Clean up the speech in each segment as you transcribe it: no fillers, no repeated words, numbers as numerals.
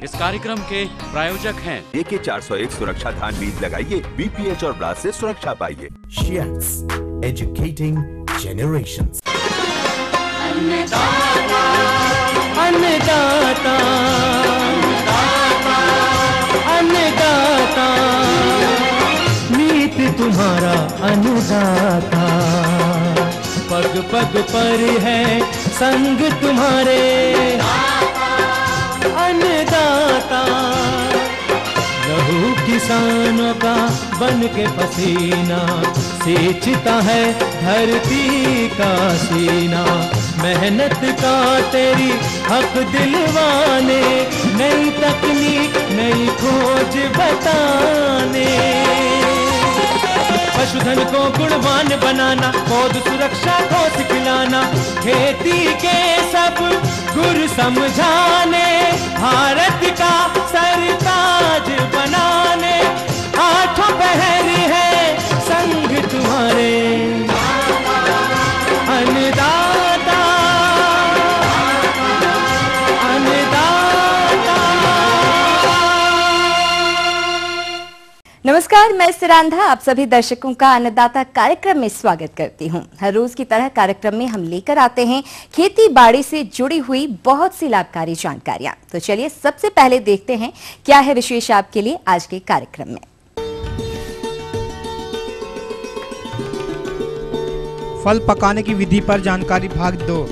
इस कार्यक्रम के प्रायोजक हैं AK 401 सुरक्षा धान बीज लगाइए, BPH और ब्लास्ट से सुरक्षा पाइए। Shiats, educating generations. अन्नदाता, अन्नदाता, अन्नदाता, नीत तुम्हारा अन्नदाता, पग पग पर है संग तुम्हारे अन्नदाता, लहू किसानों का बन के पसीना सींचता है धरती का सीना, मेहनत का तेरी हक दिलवाने, नई तकनीक नई खोज बताने, पशुधन को गुणवान बनाना, पौध सुरक्षा को सिखलाना, खेती के सब गुर समझाने, भारत का सरताज बनाने, आठों पहर है संग तुम्हारे अन्नदाता, अन्नदाता। नमस्कार, मैं सिरांधा आप सभी दर्शकों का अन्नदाता कार्यक्रम में स्वागत करती हूं। हर रोज की तरह कार्यक्रम में हम लेकर आते हैं खेती बाड़ी से जुड़ी हुई बहुत सी लाभकारी जानकारियां। तो चलिए सबसे पहले देखते हैं क्या है विशेष आपके लिए आज के कार्यक्रम में। फल पकाने की विधि पर जानकारी भाग 2।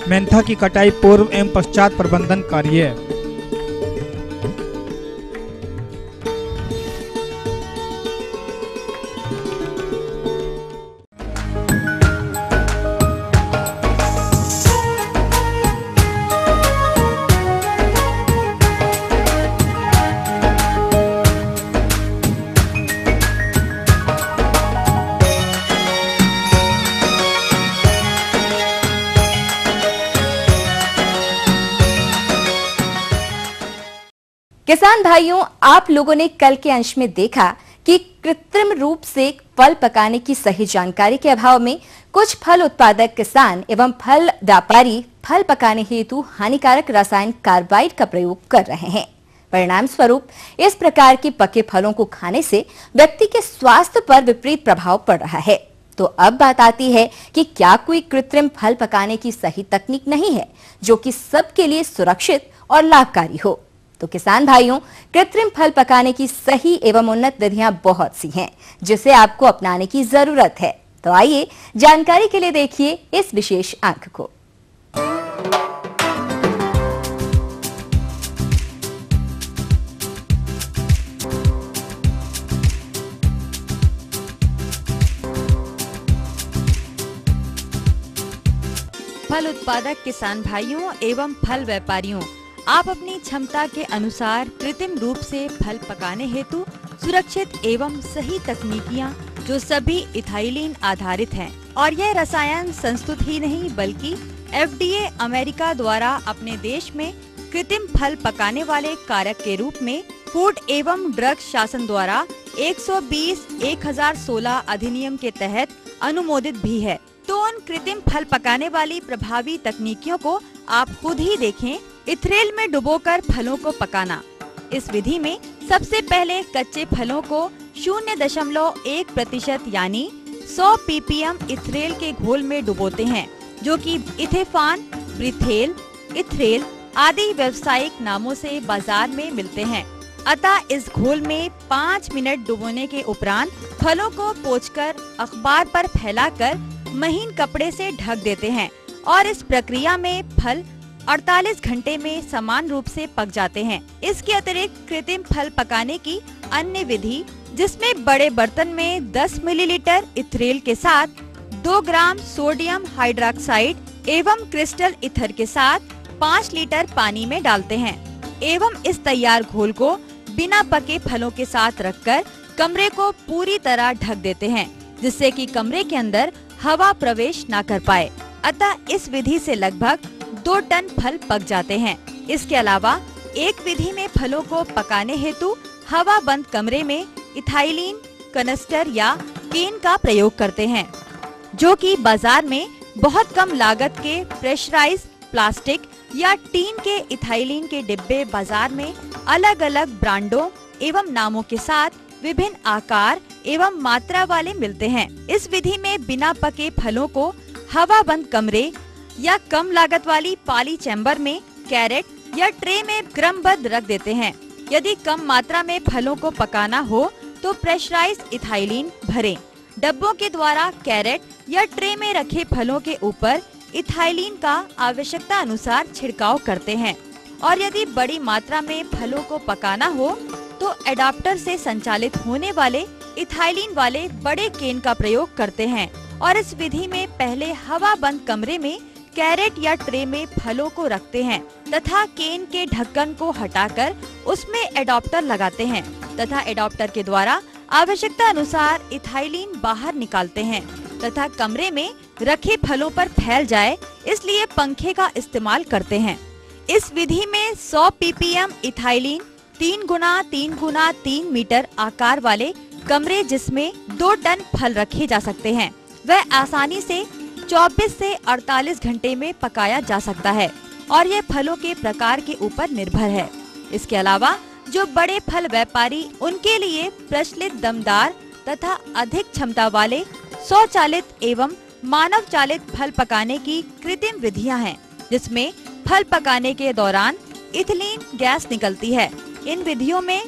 मेंथा की कटाई पूर्व एवं पश्चात प्रबंधन कार्य। किसान भाइयों, आप लोगों ने कल के अंश में देखा कि कृत्रिम रूप से फल पकाने की सही जानकारी के अभाव में कुछ फल उत्पादक किसान एवं फल व्यापारी फल पकाने हेतु हानिकारक रासायनिक कार्बाइड का प्रयोग कर रहे हैं। परिणाम स्वरूप इस प्रकार के पके फलों को खाने से व्यक्ति के स्वास्थ्य पर विपरीत प्रभाव पड़ रहा है। तो अब बात आती है कि क्या कोई कृत्रिम फल पकाने की सही तकनीक नहीं है जो कि सबके लिए सुरक्षित और लाभकारी हो। तो किसान भाइयों, कृत्रिम फल पकाने की सही एवं उन्नत विधियां बहुत सी हैं जिसे आपको अपनाने की जरूरत है। तो आइए जानकारी के लिए देखिए इस विशेष अंक को। फल उत्पादक किसान भाइयों एवं फल व्यापारियों, आप अपनी क्षमता के अनुसार कृत्रिम रूप से फल पकाने हेतु सुरक्षित एवं सही तकनीकियां जो सभी इथाइलिन आधारित हैं और यह रसायन संस्तुत ही नहीं बल्कि FDA अमेरिका द्वारा अपने देश में कृत्रिम फल पकाने वाले कारक के रूप में फूड एवं ड्रग शासन द्वारा 120/1016 अधिनियम के तहत अनुमोदित भी है। तो उन कृत्रिम फल पकाने वाली प्रभावी तकनीकियों को आप खुद ही देखें। इथरेल में डुबोकर फलों को पकाना। इस विधि में सबसे पहले कच्चे फलों को 0.1% यानी 100 ppm इथरेल के घोल में डुबोते हैं, जो कि इथेफान, ब्रिथेल, इथरेल आदि व्यावसायिक नामों से बाजार में मिलते हैं। अतः इस घोल में 5 मिनट डुबोने के उपरांत फलों को पोंछकर अखबार पर फैलाकर महीन कपड़े से ढक देते हैं और इस प्रक्रिया में फल 48 घंटे में समान रूप से पक जाते हैं। इसके अतिरिक्त कृत्रिम फल पकाने की अन्य विधि, जिसमें बड़े बर्तन में 10 मिलीलीटर इथरेल के साथ 2 ग्राम सोडियम हाइड्रोक्साइड एवं क्रिस्टल इथर के साथ 5 लीटर पानी में डालते हैं एवं इस तैयार घोल को बिना पके फलों के साथ रखकर कमरे को पूरी तरह ढक देते हैं, जिससे कि कमरे के अंदर हवा प्रवेश न कर पाए। अतः इस विधि से लगभग 2 टन फल पक जाते हैं। इसके अलावा एक विधि में फलों को पकाने हेतु हवा बंद कमरे में इथाइलिन कनस्टर या केन का प्रयोग करते हैं, जो कि बाजार में बहुत कम लागत के प्रेशराइज प्लास्टिक या टीन के इथाइलिन के डिब्बे बाजार में अलग अलग ब्रांडों एवं नामों के साथ विभिन्न आकार एवं मात्रा वाले मिलते हैं। इस विधि में बिना पके फलों को हवाबंद कमरे या कम लागत वाली पाली चैम्बर में कैरेट या ट्रे में क्रमबद्ध रख देते हैं। यदि कम मात्रा में फलों को पकाना हो तो प्रेशराइज इथाइलिन भरें। डब्बों के द्वारा कैरेट या ट्रे में रखे फलों के ऊपर इथाइलिन का आवश्यकता अनुसार छिड़काव करते हैं। और यदि बड़ी मात्रा में फलों को पकाना हो तो एडाप्टर से संचालित होने वाले इथाइलिन वाले बड़े केन का प्रयोग करते हैं। और इस विधि में पहले हवाबंद कमरे में कैरेट या ट्रे में फलों को रखते हैं तथा केन के ढक्कन को हटाकर उसमें एडाप्टर लगाते हैं तथा एडाप्टर के द्वारा आवश्यकता अनुसार इथाइलिन बाहर निकालते हैं तथा कमरे में रखे फलों पर फैल जाए इसलिए पंखे का इस्तेमाल करते हैं। इस विधि में 100 ppm इथाइलिन 3 गुना 3 गुना 3 मीटर आकार वाले कमरे जिसमें 2 टन फल रखे जा सकते हैं वह आसानी से 24 से 48 घंटे में पकाया जा सकता है और यह फलों के प्रकार के ऊपर निर्भर है। इसके अलावा जो बड़े फल व्यापारी उनके लिए प्रचलित दमदार तथा अधिक क्षमता वाले स्वचालित एवं मानव चालित फल पकाने की कृत्रिम विधियां हैं, जिसमें फल पकाने के दौरान इथिलीन गैस निकलती है। इन विधियों में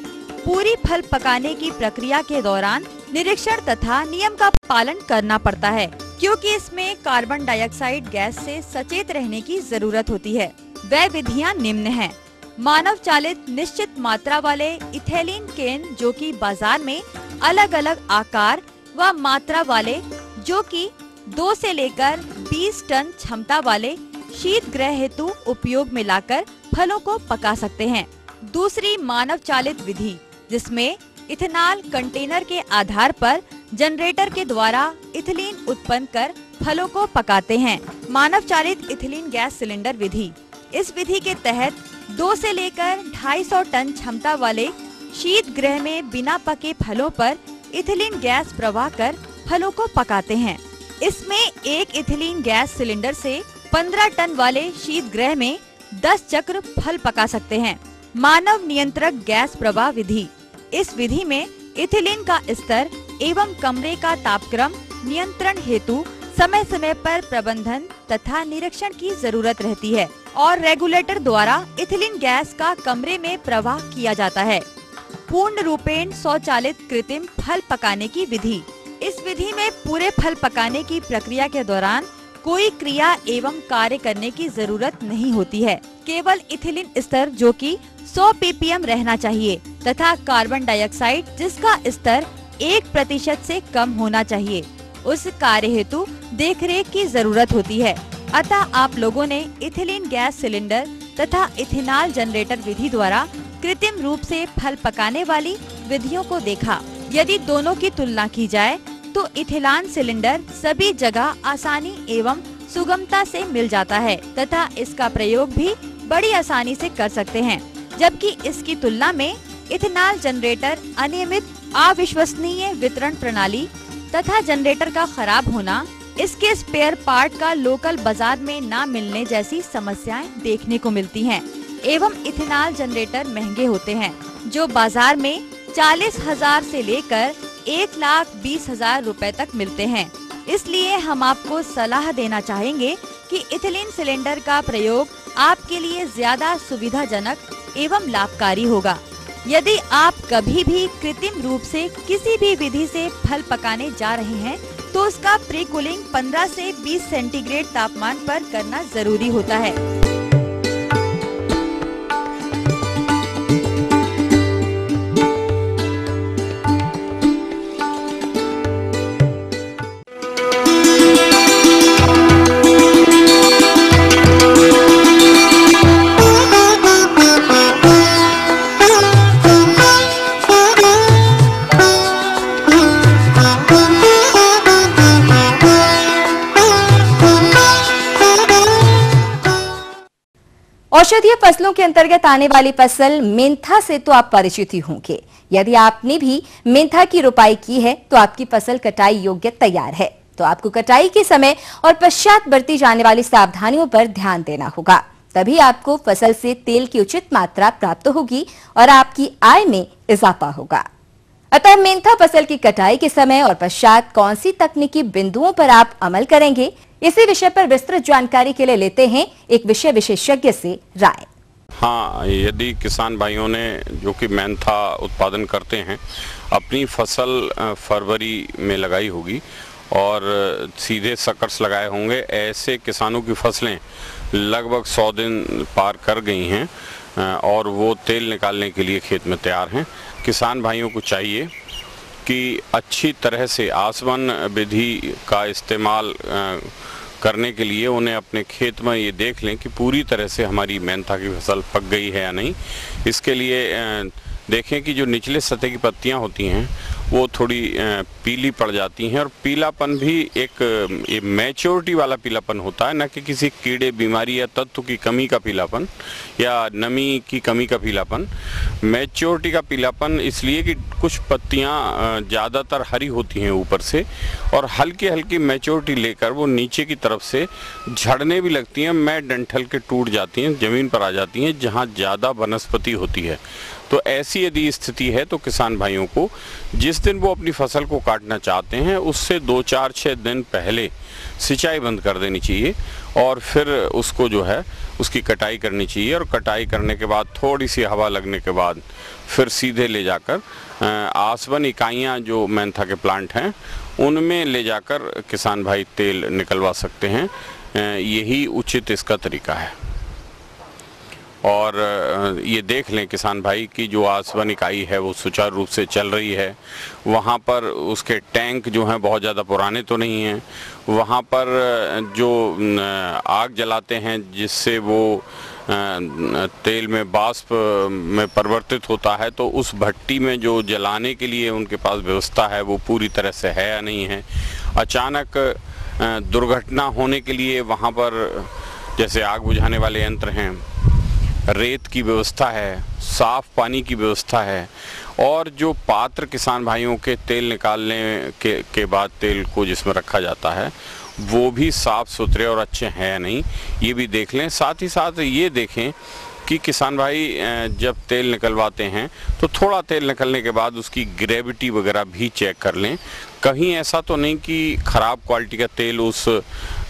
पूरी फल पकाने की प्रक्रिया के दौरान निरीक्षण तथा नियम का पालन करना पड़ता है, क्योंकि इसमें कार्बन डाइऑक्साइड गैस से सचेत रहने की जरूरत होती है। वह विधियां निम्न हैं। मानव चालित निश्चित मात्रा वाले इथाइलिन केन जो कि बाजार में अलग अलग आकार व मात्रा वाले जो कि 2 से लेकर 20 टन क्षमता वाले शीत गृह हेतु उपयोग में लाकर फलों को पका सकते हैं। दूसरी मानव चालित विधि जिसमें इथेनॉल कंटेनर के आधार पर जनरेटर के द्वारा इथिलीन उत्पन्न कर फलों को पकाते हैं। मानव चालित इथिलीन गैस सिलेंडर विधि। इस विधि के तहत 2 से लेकर 250 टन क्षमता वाले शीत गृह में बिना पके फलों पर इथिलीन गैस प्रवाह कर फलों को पकाते हैं। इसमें एक इथिलीन गैस सिलेंडर से 15 टन वाले शीत गृह में 10 चक्र फल पका सकते हैं। मानव नियंत्रक गैस प्रवाह विधि। इस विधि में इथिलीन का स्तर एवं कमरे का तापक्रम नियंत्रण हेतु समय समय पर प्रबंधन तथा निरीक्षण की जरूरत रहती है और रेगुलेटर द्वारा इथिलीन गैस का कमरे में प्रवाह किया जाता है। पूर्ण रूपेण स्वचालित कृत्रिम फल पकाने की विधि। इस विधि में पूरे फल पकाने की प्रक्रिया के दौरान कोई क्रिया एवं कार्य करने की जरूरत नहीं होती है। केवल इथिलीन स्तर जो कि 100 ppm रहना चाहिए तथा कार्बन डाइऑक्साइड जिसका स्तर 1% से कम होना चाहिए, उस कार्य हेतु देखरेख की जरूरत होती है। अतः आप लोगों ने इथिलीन गैस सिलेंडर तथा इथेनॉल जनरेटर विधि द्वारा कृत्रिम रूप से फल पकाने वाली विधियों को देखा। यदि दोनों की तुलना की जाए तो इथेनॉल सिलेंडर सभी जगह आसानी एवं सुगमता से मिल जाता है तथा इसका प्रयोग भी बड़ी आसानी से कर सकते हैं, जबकि इसकी तुलना में इथेनॉल जनरेटर अनियमित अविश्वसनीय वितरण प्रणाली तथा जनरेटर का खराब होना, इसके स्पेयर पार्ट का लोकल बाजार में न मिलने जैसी समस्याएं देखने को मिलती हैं एवं इथेनॉल जनरेटर महंगे होते हैं जो बाजार में 40,000 से लेकर 1,20,000 रुपए तक मिलते हैं। इसलिए हम आपको सलाह देना चाहेंगे कि इथिलीन सिलेंडर का प्रयोग आपके लिए ज्यादा सुविधाजनक एवं लाभकारी होगा। यदि आप कभी भी कृत्रिम रूप से किसी भी विधि से फल पकाने जा रहे हैं तो उसका प्री कूलिंग 15 से 20 सेंटीग्रेड तापमान पर करना जरूरी होता है। मुख्य फसलों के अंतर्गत आने वाली फसल मेंथा से तो आप परिचित ही होंगे। यदि आपने भी मेंथा की रोपाई की है तो आपकी फसल कटाई योग्य तैयार है। तो आपको कटाई के समय और पश्चात बरती जाने वाली सावधानियों पर ध्यान देना होगा, तभी आपको फसल से तेल की उचित मात्रा प्राप्त होगी और आपकी आय में इजाफा होगा। अतः मेंथा फसल की कटाई के समय और पश्चात कौन सी तकनीकी बिंदुओं पर आप अमल करेंगे, इसी विषय पर विस्तृत जानकारी के लिए लेते हैं एक विषय विशेषज्ञ से राय। हाँ, यदि किसान भाइयों ने जो कि मेंथा उत्पादन करते हैं अपनी फसल फरवरी में लगाई होगी और सीधे सकर्स लगाए होंगे, ऐसे किसानों की फसलें लगभग 100 दिन पार कर गई हैं और वो तेल निकालने के लिए खेत में तैयार हैं। किसान भाइयों को चाहिए कि अच्छी तरह से आसवन विधि का इस्तेमाल करने के लिए उन्हें अपने खेत में ये देख लें कि पूरी तरह से हमारी मेंथा की फसल पक गई है या नहीं। इसके लिए देखें कि जो निचले सतह की पत्तियां होती हैं वो थोड़ी पीली पड़ जाती हैं और पीलापन भी एक मैच्योरिटी वाला पीलापन होता है, न कि किसी कीड़े, बीमारी या तत्व की कमी का पीलापन या नमी की कमी का पीलापन। मैच्योरिटी का पीलापन इसलिए कि कुछ पत्तियां ज़्यादातर हरी होती हैं ऊपर से और हल्की हल्की मैच्योरिटी लेकर वो नीचे की तरफ से झड़ने भी लगती हैं, मैं डंठल के टूट जाती हैं, ज़मीन पर आ जाती हैं जहाँ ज़्यादा वनस्पति होती है। तो ऐसी यदि स्थिति है तो किसान भाइयों को जिस दिन वो अपनी फसल को काटना चाहते हैं उससे 2-4-6 दिन पहले सिंचाई बंद कर देनी चाहिए और फिर उसको जो है उसकी कटाई करनी चाहिए और कटाई करने के बाद थोड़ी सी हवा लगने के बाद फिर सीधे ले जाकर आसवन इकाइयाँ जो मेंथा के प्लांट हैं उनमें ले जाकर किसान भाई तेल निकलवा सकते हैं। यही उचित इसका तरीका है। और ये देख लें किसान भाई की जो आसवन इकाई है वो सुचारू रूप से चल रही है, वहाँ पर उसके टैंक जो हैं बहुत ज़्यादा पुराने तो नहीं हैं, वहाँ पर जो आग जलाते हैं जिससे वो तेल में वाष्प में परिवर्तित होता है, तो उस भट्टी में जो जलाने के लिए उनके पास व्यवस्था है वो पूरी तरह से है या नहीं है। अचानक दुर्घटना होने के लिए वहाँ पर जैसे आग बुझाने वाले यंत्र हैं, रेत की व्यवस्था है, साफ पानी की व्यवस्था है और जो पात्र किसान भाइयों के तेल निकालने के बाद तेल को जिसमें रखा जाता है वो भी साफ सुथरे और अच्छे हैं या नहीं, ये भी देख लें। साथ ही साथ ये देखें कि किसान भाई जब तेल निकलवाते हैं तो थोड़ा तेल निकलने के बाद उसकी ग्रेविटी वगैरह भी चेक कर लें। कहीं ऐसा तो नहीं कि ख़राब क्वालिटी का तेल उस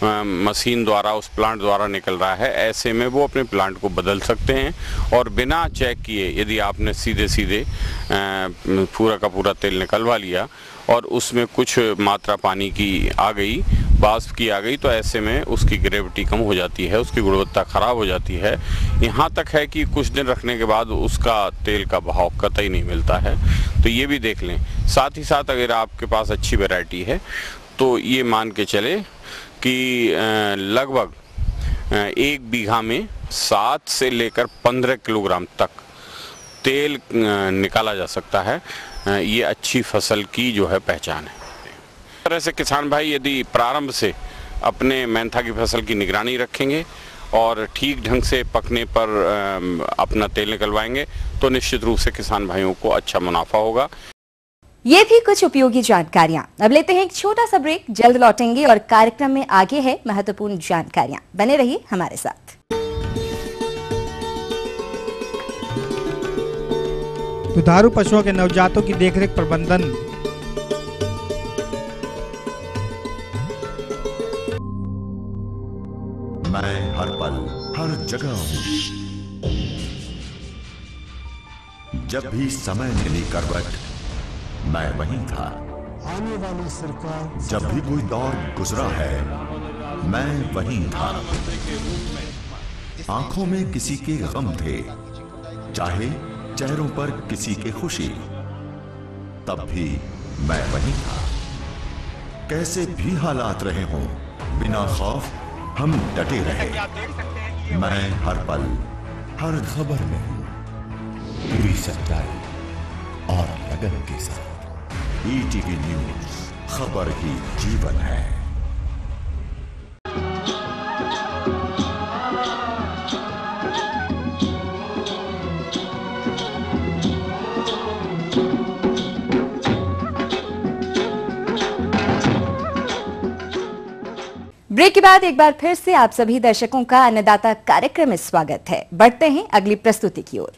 मशीन द्वारा, उस प्लांट द्वारा निकल रहा है। ऐसे में वो अपने प्लांट को बदल सकते हैं और बिना चेक किए यदि आपने सीधे सीधे पूरा का पूरा तेल निकलवा लिया और उसमें कुछ मात्रा पानी की आ गई, वाष्प की आ गई, तो ऐसे में उसकी ग्रेविटी कम हो जाती है, उसकी गुणवत्ता ख़राब हो जाती है। यहाँ तक है कि कुछ दिन रखने के बाद उसका तेल का बहाव कतई नहीं मिलता है, तो ये भी देख लें। साथ ही साथ अगर आपके पास अच्छी वैरायटी है तो ये मान के चले कि लगभग 1 बीघा में 7 से लेकर 15 किलोग्राम तक तेल निकाला जा सकता है। ये अच्छी फसल की जो है पहचान है। इस तरह से किसान भाई यदि प्रारंभ से अपने मेंथा की फसल की निगरानी रखेंगे और ठीक ढंग से पकने पर अपना तेल निकलवाएंगे तो निश्चित रूप से किसान भाइयों को अच्छा मुनाफा होगा। ये थी कुछ उपयोगी जानकारियां। अब लेते हैं एक छोटा सा ब्रेक, जल्द लौटेंगे और कार्यक्रम में आगे है महत्वपूर्ण जानकारियां। बने रहिए हमारे साथ। दुधारू पशुओं के नवजातों की देखरेख प्रबंधन। मैं हर पल हर जगह हूं। जब भी समय मिली करवट मैं वहीं था। आने वाली सरकार जब भी कोई दौर गुजरा है मैं वहीं था। आंखों में किसी के गम थे, चाहे चेहरों पर किसी के खुशी, तब भी मैं वहीं था। कैसे भी हालात रहे हों, बिना खौफ हम डटे रहे। मैं हर पल हर खबर में हूं, पूरी सच्चाई और लगन के साथ। ईटीवी न्यूज, खबर ही जीवन है। ब्रेक के बाद एक बार फिर से आप सभी दर्शकों का अन्नदाता कार्यक्रम में स्वागत है। बढ़ते हैं अगली प्रस्तुति की ओर।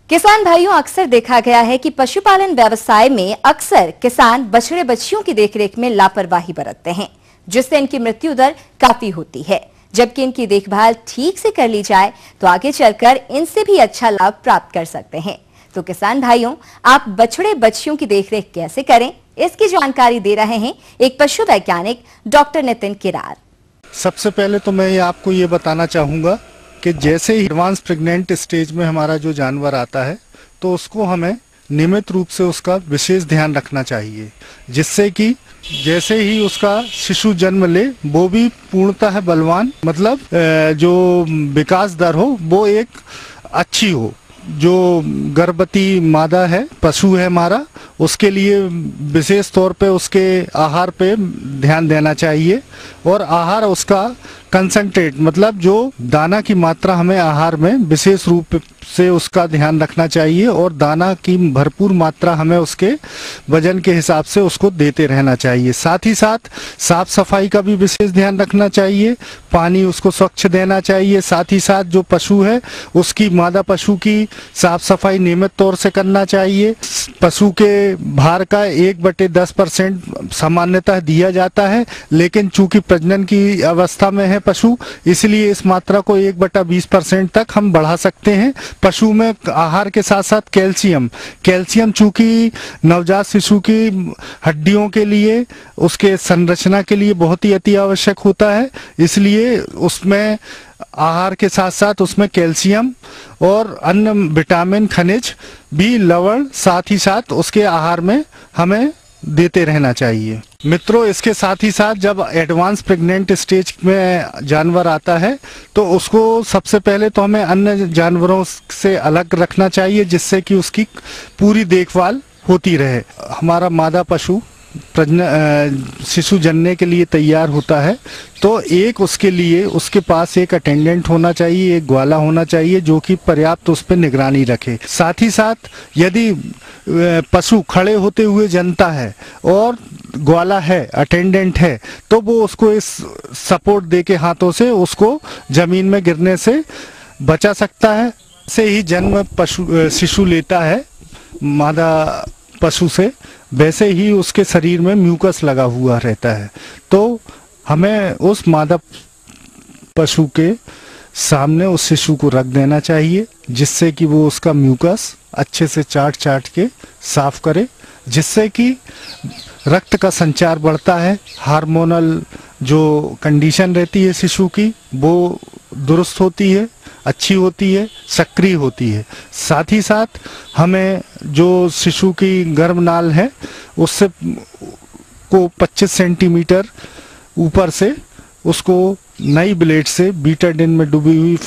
किसान भाइयों, अक्सर देखा गया है कि पशुपालन व्यवसाय में अक्सर किसान बछड़े बछियों की देखरेख में लापरवाही बरतते हैं, जिससे इनकी मृत्यु दर काफी होती है। जबकि इनकी देखभाल ठीक से कर ली जाए तो आगे चलकर इनसे भी अच्छा लाभ प्राप्त कर सकते हैं। तो किसान भाइयों, आप बछड़े बछियों की देखरेख कैसे करें, इसकी जानकारी दे रहे हैं एक पशु वैज्ञानिक डॉक्टर नितिन किरार। सबसे पहले तो मैं आपको ये बताना चाहूँगा कि जैसे ही एडवांस प्रेग्नेंट स्टेज में हमारा जो जानवर आता है तो उसको हमें नियमित रूप से उसका विशेष ध्यान रखना चाहिए, जिससे कि जैसे ही उसका शिशु जन्म ले वो भी पूर्णतः बलवान, मतलब जो विकास दर हो वो एक अच्छी हो। जो गर्भवती मादा है, पशु है हमारा, उसके लिए विशेष तौर पे उसके आहार पे ध्यान देना चाहिए। और आहार उसका कंसंट्रेट, मतलब जो दाना की मात्रा हमें आहार में विशेष रूप से उसका ध्यान रखना चाहिए और दाना की भरपूर मात्रा हमें उसके वजन के हिसाब से उसको देते रहना चाहिए। साथ ही साथ साफ सफाई का भी विशेष ध्यान रखना चाहिए, पानी उसको स्वच्छ देना चाहिए। साथ ही साथ जो पशु है उसकी, मादा पशु की साफ सफाई नियमित तौर से करना चाहिए। पशु के भार का 1/10% सामान्यतः दिया जाता है, लेकिन चूंकि प्रजनन की अवस्था में है पशु, इसलिए इस मात्रा को 1/20% तक हम बढ़ा सकते हैं। पशु में आहार के साथ साथ कैल्शियम चूंकि नवजात शिशु की हड्डियों के लिए, उसके संरचना के लिए बहुत ही अति आवश्यक होता है, इसलिए उसमें आहार के साथ साथ उसमें कैल्शियम और अन्य विटामिन, खनिज भी, लवण साथ ही साथ उसके आहार में हमें देते रहना चाहिए। मित्रों, इसके साथ ही साथ जब एडवांस प्रेग्नेंट स्टेज में जानवर आता है तो उसको सबसे पहले तो हमें अन्य जानवरों से अलग रखना चाहिए, जिससे कि उसकी पूरी देखभाल होती रहे। हमारा मादा पशु शिशु जनने के लिए तैयार होता है तो एक उसके लिए उसके पास एक अटेंडेंट होना चाहिए, एक ग्वाला होना चाहिए जो कि पर्याप्त उस पर निगरानी रखे। साथ ही साथ यदि पशु खड़े होते हुए जनता है और ग्वाला है, अटेंडेंट है, तो वो उसको इस सपोर्ट दे के हाथों से उसको जमीन में गिरने से बचा सकता है। से ही जन्म शिशु लेता है मादा पशु से, वैसे ही उसके शरीर में म्यूकस लगा हुआ रहता है। तो हमें उस मादा पशु के सामने उस शिशु को रख देना चाहिए, जिससे कि वो उसका म्यूकस अच्छे से चाट के साफ करे, जिससे कि रक्त का संचार बढ़ता है। हार्मोनल जो कंडीशन रहती है शिशु की वो दुरुस्त होती है, अच्छी होती है, सक्रिय होती है। साथ ही साथ हमें जो शिशु की गर्भनाल है उससे को 25 सेंटीमीटर ऊपर से उसको नई ब्लेड से बीटाडिन में डूबी हुई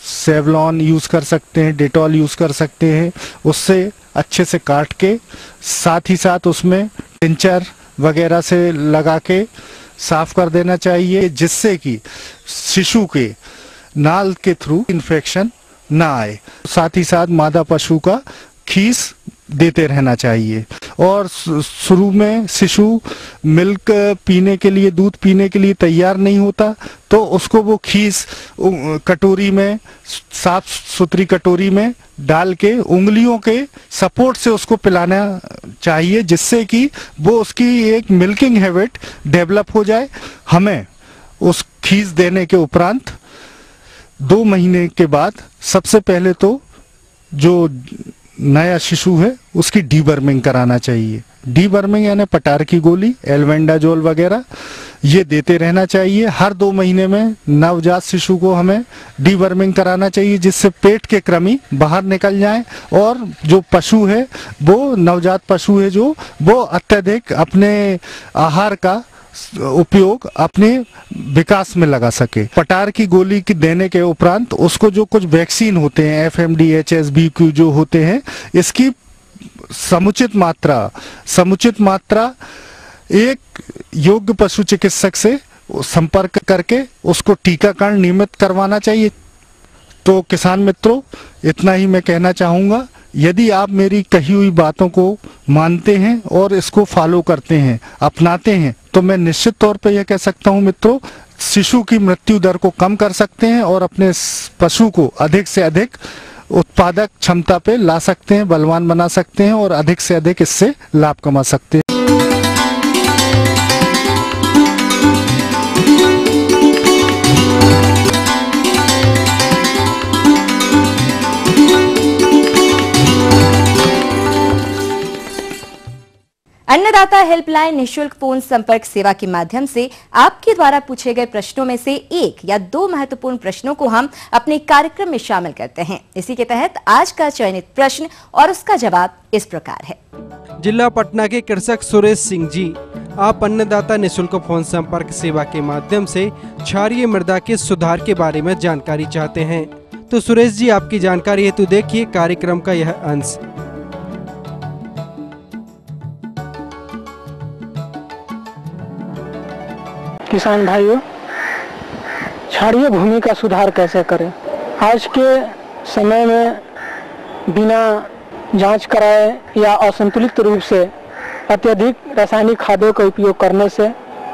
सेवलॉन यूज कर सकते हैं, डेटॉल यूज कर सकते हैं, उससे अच्छे से काट के, साथ ही साथ उसमें टिंचर वगैरह से लगा के साफ कर देना चाहिए, जिससे कि शिशु के नाल के थ्रू इन्फेक्शन ना आए। साथ ही साथ मादा पशु का खीस देते रहना चाहिए। और शुरू में शिशु मिल्क पीने के लिए, दूध पीने के लिए तैयार नहीं होता तो उसको वो खीस कटोरी में, साफ सुथरी कटोरी में डाल के उंगलियों के सपोर्ट से उसको पिलाना चाहिए, जिससे कि वो उसकी एक मिल्किंग हैबिट डेवलप हो जाए। हमें उस खीस देने के उपरांत 2 महीने के बाद सबसे पहले तो जो नया शिशु है उसकी डीवर्मिंग कराना चाहिए। डीवर्मिंग यानी पटार की गोली, एल्बेंडाजोल वगैरह ये देते रहना चाहिए। हर 2 महीने में नवजात शिशु को हमें डीवर्मिंग कराना चाहिए, जिससे पेट के कृमि बाहर निकल जाएं और जो पशु है वो, नवजात पशु है जो, वो अत्यधिक अपने आहार का उपयोग अपने विकास में लगा सके। पटार की गोली की देने के उपरांत उसको जो कुछ वैक्सीन होते हैं, FMD, HSBQ जो होते हैं, इसकी समुचित मात्रा एक योग्य पशु चिकित्सक से संपर्क करके उसको टीकाकरण नियमित करवाना चाहिए। तो किसान मित्रों, इतना ही मैं कहना चाहूँगा। यदि आप मेरी कही हुई बातों को मानते हैं और इसको फॉलो करते हैं, अपनाते हैं, तो मैं निश्चित तौर पे यह कह सकता हूं मित्रों, शिशु की मृत्यु दर को कम कर सकते हैं और अपने पशु को अधिक से अधिक उत्पादक क्षमता पे ला सकते हैं, बलवान बना सकते हैं और अधिक से अधिक इससे लाभ कमा सकते हैं। अन्नदाता हेल्पलाइन निशुल्क फोन संपर्क सेवा के माध्यम से आपके द्वारा पूछे गए प्रश्नों में से एक या दो महत्वपूर्ण प्रश्नों को हम अपने कार्यक्रम में शामिल करते हैं। इसी के तहत आज का चयनित प्रश्न और उसका जवाब इस प्रकार है। जिला पटना के कृषक सुरेश सिंह जी, आप अन्नदाता निशुल्क फोन संपर्क सेवा के माध्यम से क्षारीय मृदा के सुधार के बारे में जानकारी चाहते हैं। तो सुरेश जी, आपकी जानकारी हेतु देखिए कार्यक्रम का यह अंश। किसान भाइयों, क्षारीय भूमि का सुधार कैसे करें? आज के समय में बिना जांच कराए या असंतुलित रूप से अत्यधिक रासायनिक खादों का उपयोग करने से,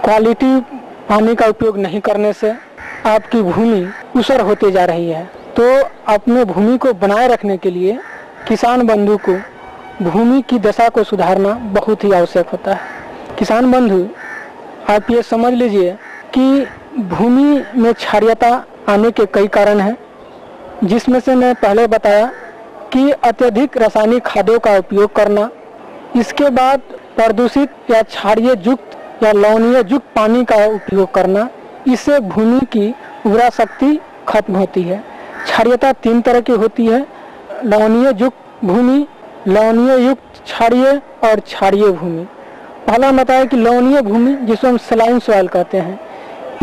क्वालिटी पानी का उपयोग नहीं करने से आपकी भूमि ऊसर होती जा रही है। तो अपने भूमि को बनाए रखने के लिए किसान बंधु को भूमि की दशा को सुधारना बहुत ही आवश्यक होता है। किसान बंधु, आप ये समझ लीजिए कि भूमि में क्षारीयता आने के कई कारण हैं, जिसमें से मैं पहले बताया कि अत्यधिक रासायनिक खादों का उपयोग करना, इसके बाद प्रदूषित या क्षारीय युक्त या लवणीय युक्त पानी का उपयोग करना, इससे भूमि की उर्वरा शक्ति खत्म होती है। क्षारीयता 3 तरह की होती है: लवणीय युक्त भूमि, लवणीय युक्त क्षारीय और क्षारीय भूमि। पहला बताया कि लवणीय भूमि, जिसको हम सलाइन सॉइल कहते हैं,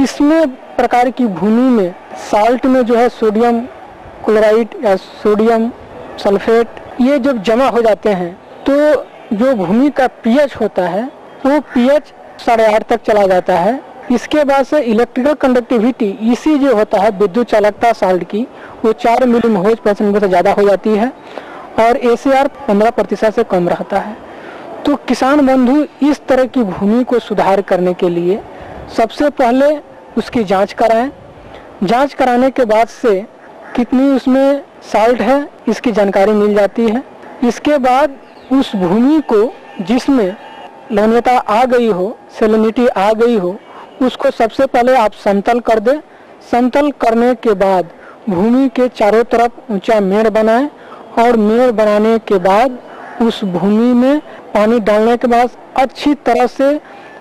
इसमें प्रकार की भूमि में साल्ट में जो है सोडियम क्लोराइड या सोडियम सल्फेट, ये जब जमा हो जाते हैं तो जो भूमि का पीएच होता है वो पीएच 8.5 तक चला जाता है। इसके बाद से इलेक्ट्रिकल कंडक्टिविटी, इसी जो होता है विद्युत चालकता साल्ट की, वो 4 मिलीमोल/% से ज़्यादा हो जाती है और ACR 15% से कम रहता है। तो किसान बंधु, इस तरह की भूमि को सुधार करने के लिए सबसे पहले उसकी जांच कराएं। जांच कराने के बाद से कितनी उसमें साल्ट है इसकी जानकारी मिल जाती है। इसके बाद उस भूमि को जिसमें लवणीयता आ गई हो, सैलिनिटी आ गई हो, उसको सबसे पहले आप समतल कर दें। समतल करने के बाद भूमि के चारों तरफ ऊंचा मेड़ बनाएं और मेड़ बनाने के बाद उस भूमि में पानी डालने के बाद अच्छी तरह से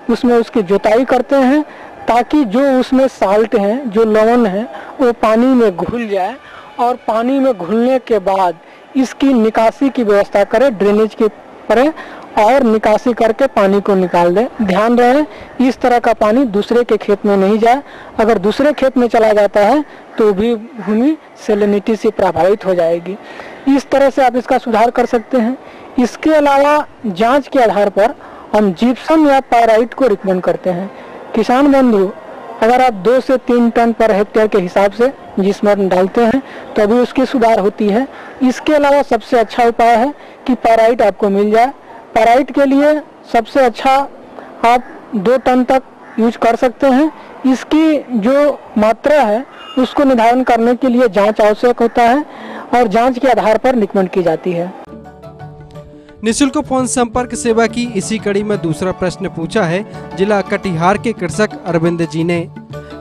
उसमें उसकी जुताई करते हैं, ताकि जो उसमें साल्ट है, जो लवण है, वो पानी में घुल जाए और पानी में घुलने के बाद इसकी निकासी की व्यवस्था करें, ड्रेनेज की करें और निकासी करके पानी को निकाल दें। ध्यान रहे, इस तरह का पानी दूसरे के खेत में नहीं जाए। अगर दूसरे खेत में चला जाता है तो भी भूमि सैलिनिटी से प्रभावित हो जाएगी। इस तरह से आप इसका सुधार कर सकते हैं। इसके अलावा जांच के आधार पर हम जिप्सम या पायराइट को रिकमेंड करते हैं। किसान बंधु, अगर आप 2 से 3 टन पर हेक्टेयर के हिसाब से जिप्सम डालते हैं तो अभी उसकी सुधार होती है। इसके अलावा सबसे अच्छा उपाय है कि पायराइट आपको मिल जाए। पायराइट के लिए सबसे अच्छा आप 2 टन तक यूज कर सकते हैं। इसकी जो मात्रा है उसको निर्धारण करने के लिए जांच आवश्यक होता है और जांच के आधार पर रिकमेंड की जाती है। निशुल्क फोन संपर्क सेवा की इसी कड़ी में दूसरा प्रश्न पूछा है जिला कटिहार के कृषक अरविंद जी ने।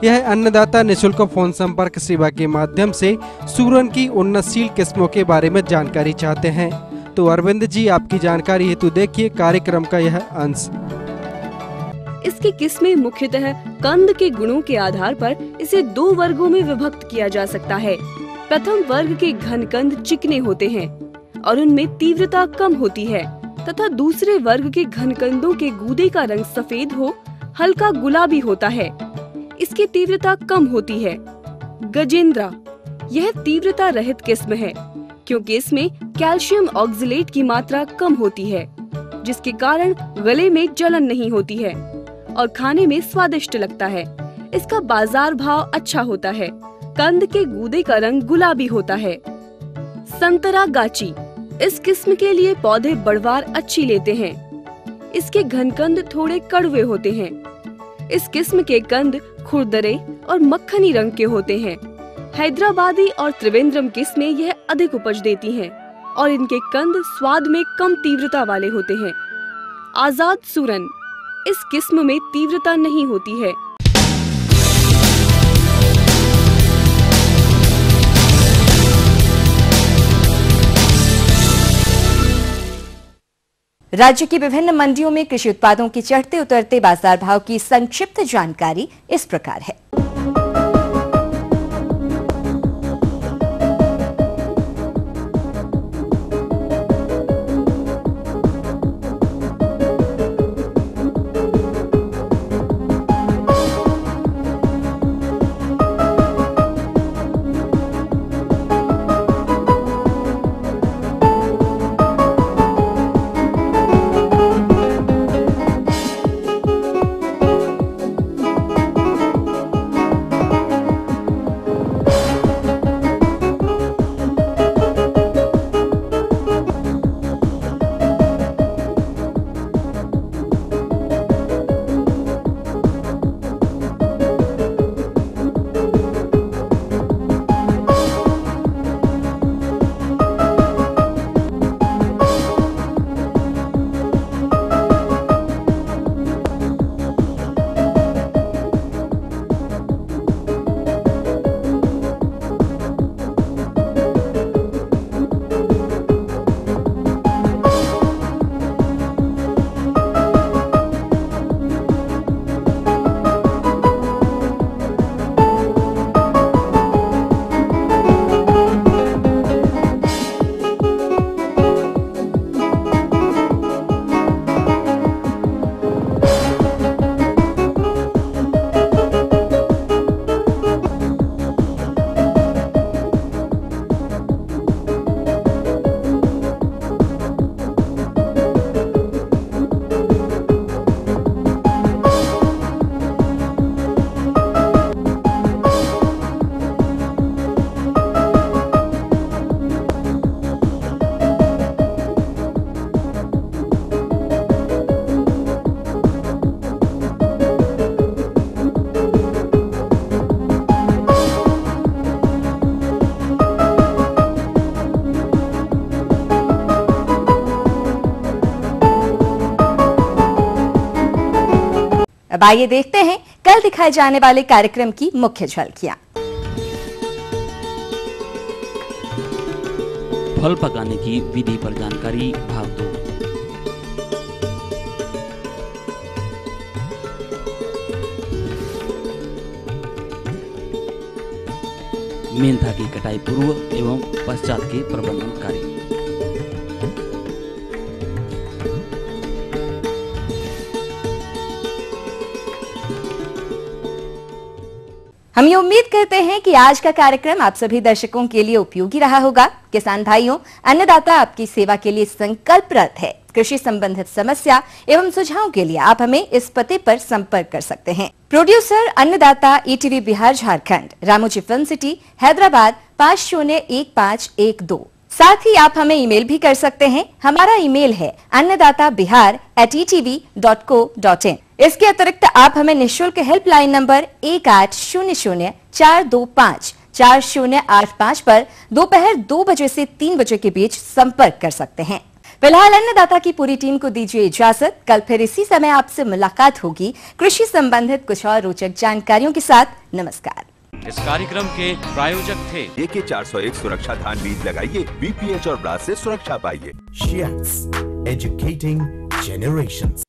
यह अन्नदाता निशुल्क फोन संपर्क सेवा के माध्यम से सूरन की उन्नतशील किस्मों के बारे में जानकारी चाहते हैं। तो अरविंद जी, आपकी जानकारी हेतु देखिए कार्यक्रम का यह अंश। इसकी किस्में मुख्यतः कंद के गुणों के आधार पर इसे 2 वर्गों में विभक्त किया जा सकता है। प्रथम वर्ग के घन कंद चिकने होते हैं और उनमें तीव्रता कम होती है, तथा दूसरे वर्ग के घन कंदों के गूदे का रंग सफेद हो हल्का गुलाबी होता है। इसकी तीव्रता कम होती है। गजेंद्रा यह तीव्रता रहित किस्म है। क्योंकि इसमें कैल्शियम ऑक्सलेट की मात्रा कम होती है, जिसके कारण गले में जलन नहीं होती है और खाने में स्वादिष्ट लगता है। इसका बाजार भाव अच्छा होता है। कंद के गूदे का रंग गुलाबी होता है। संतरा गाची, इस किस्म के लिए पौधे बढ़वार अच्छी लेते हैं। इसके घनकंद थोड़े कड़वे होते हैं। इस किस्म के कंद खुरदरे और मक्खनी रंग के होते हैं। हैदराबादी और त्रिवेंद्रम किस्में यह अधिक उपज देती हैं और इनके कंद स्वाद में कम तीव्रता वाले होते हैं। आजाद सूरन, इस किस्म में तीव्रता नहीं होती है। राज्य की विभिन्न मंडियों में कृषि उत्पादों के चढ़ते उतरते बाजार भाव की संक्षिप्त जानकारी इस प्रकार है। अब आइए देखते हैं कल दिखाए जाने वाले कार्यक्रम की मुख्य झलकियां। फल पकाने की विधि पर जानकारी भाग 2। मेंथा की कटाई पूर्व एवं पश्चात के प्रबंधन कार्य। हम ये उम्मीद करते हैं कि आज का कार्यक्रम आप सभी दर्शकों के लिए उपयोगी रहा होगा। किसान भाइयों, अन्नदाता आपकी सेवा के लिए संकल्परत है। कृषि संबंधित समस्या एवं सुझाव के लिए आप हमें इस पते पर संपर्क कर सकते हैं। प्रोड्यूसर अन्नदाता ETV Bihar Jharkhand, Ramoji film city, Hyderabad 501512। साथ ही आप हमें ईमेल भी कर सकते हैं। हमारा ईमेल है annadatabihar@etv.co.in। इसके अतिरिक्त आप हमें निःशुल्क हेल्पलाइन नंबर 1800-425-4085 पर दोपहर 2 बजे से 3 बजे के बीच संपर्क कर सकते हैं। फिलहाल अन्नदाता की पूरी टीम को दीजिए इजाजत। कल फिर इसी समय आपसे मुलाकात होगी कृषि संबंधित कुछ और रोचक जानकारियों के साथ। नमस्कार। इस कार्यक्रम के प्रायोजक थे AK401 सुरक्षा धान बीज लगाइए, BPH और ब्लास्ट से सुरक्षा पाइए। Shiats, educating generations.